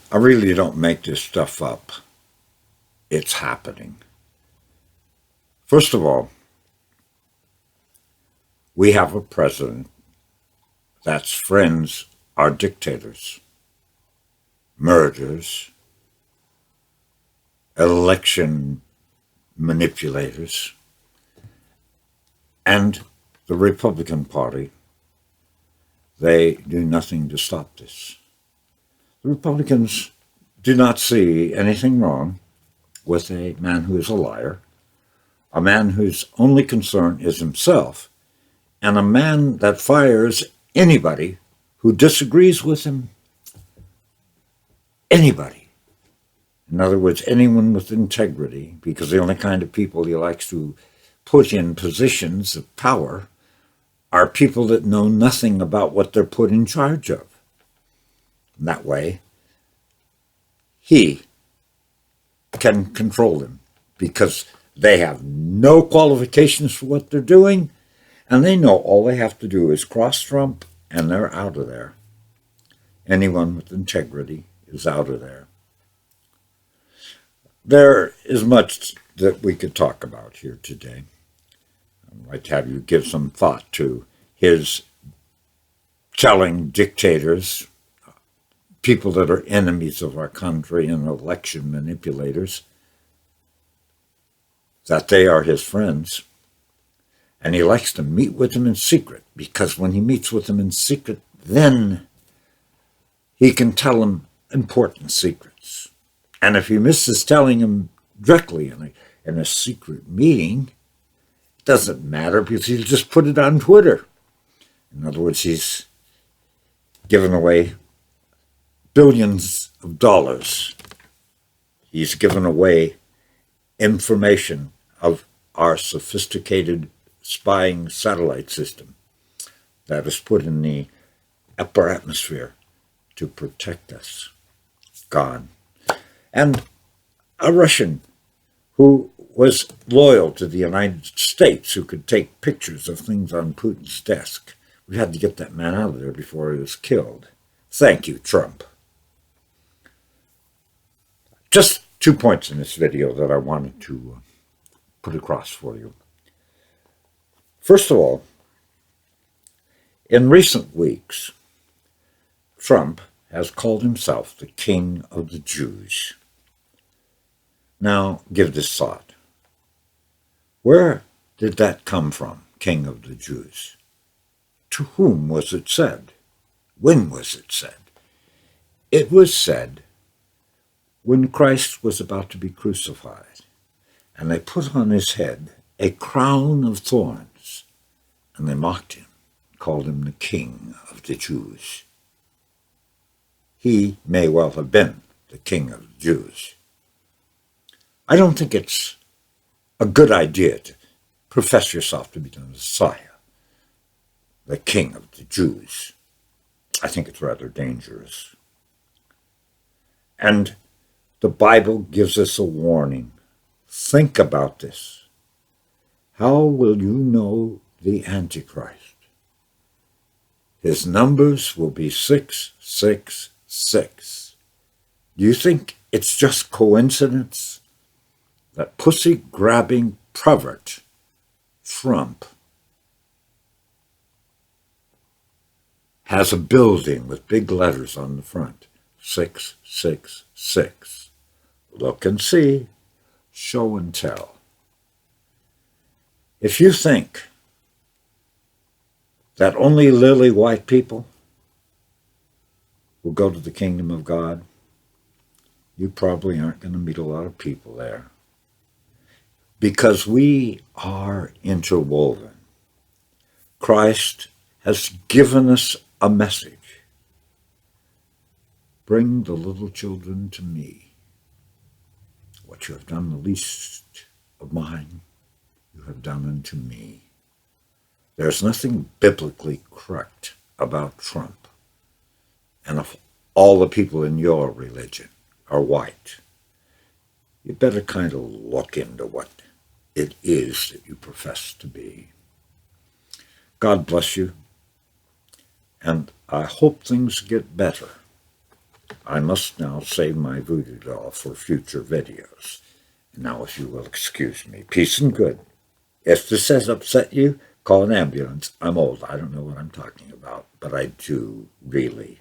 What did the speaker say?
I really don't make this stuff up. It's happening. First of all, we have a president that's friends are dictators, murderers, election manipulators, and the Republican Party. They do nothing to stop this. The Republicans do not see anything wrong with a man who is a liar, a man whose only concern is himself, and a man that fires anybody who disagrees with him. Anybody. In other words, anyone with integrity, because the only kind of people he likes to put in positions of power are people that know nothing about what they're put in charge of. And that way, he can control them because they have no qualifications for what they're doing, and they know all they have to do is cross Trump, and they're out of there. Anyone with integrity is out of there. There is much that we could talk about here today. I'd like to have you give some thought to his telling dictators, people that are enemies of our country and election manipulators, that they are his friends. And he likes to meet with them in secret, because when he meets with them in secret, then he can tell them important secrets. And if he misses telling them directly in a secret meeting, it doesn't matter because he'll just put it on Twitter. In other words, he's given away billions of dollars. He's given away information of our sophisticated spying satellite system that is put in the upper atmosphere to protect us. Gone. And a Russian who was loyal to the United States, who could take pictures of things on Putin's desk. We had to get that man out of there before he was killed. Thank you, Trump. Just 2 points in this video that I wanted to put across for you. First of all, in recent weeks, Trump has called himself the King of the Jews. Now, give this thought. Where did that come from, King of the Jews? To whom was it said? When was it said? It was said when Christ was about to be crucified, and they put on his head a crown of thorns, and they mocked him, called him the King of the Jews. He may well have been the King of the Jews. I don't think it's a good idea to profess yourself to be the Messiah, the King of the Jews. I think it's rather dangerous. And the Bible gives us a warning. Think about this. How will you know the Antichrist? His numbers will be 666. Do you think it's just coincidence that pussy-grabbing pervert Trump has a building with big letters on the front, 666? Look and see, show and tell. If you think that only lily white people will go to the kingdom of God, you probably aren't going to meet a lot of people there. Because we are interwoven. Christ has given us a message. Bring the little children to me. What you have done the least of mine, you have done unto me. There's nothing biblically correct about Trump. And if all the people in your religion are white, you better kind of look into what it is that you profess to be. God bless you, and I hope things get better I must now save my voodoo doll for future videos. Now, if you will excuse me, peace and good. If this has upset you, call an ambulance. I'm old. I don't know what I'm talking about, but I do really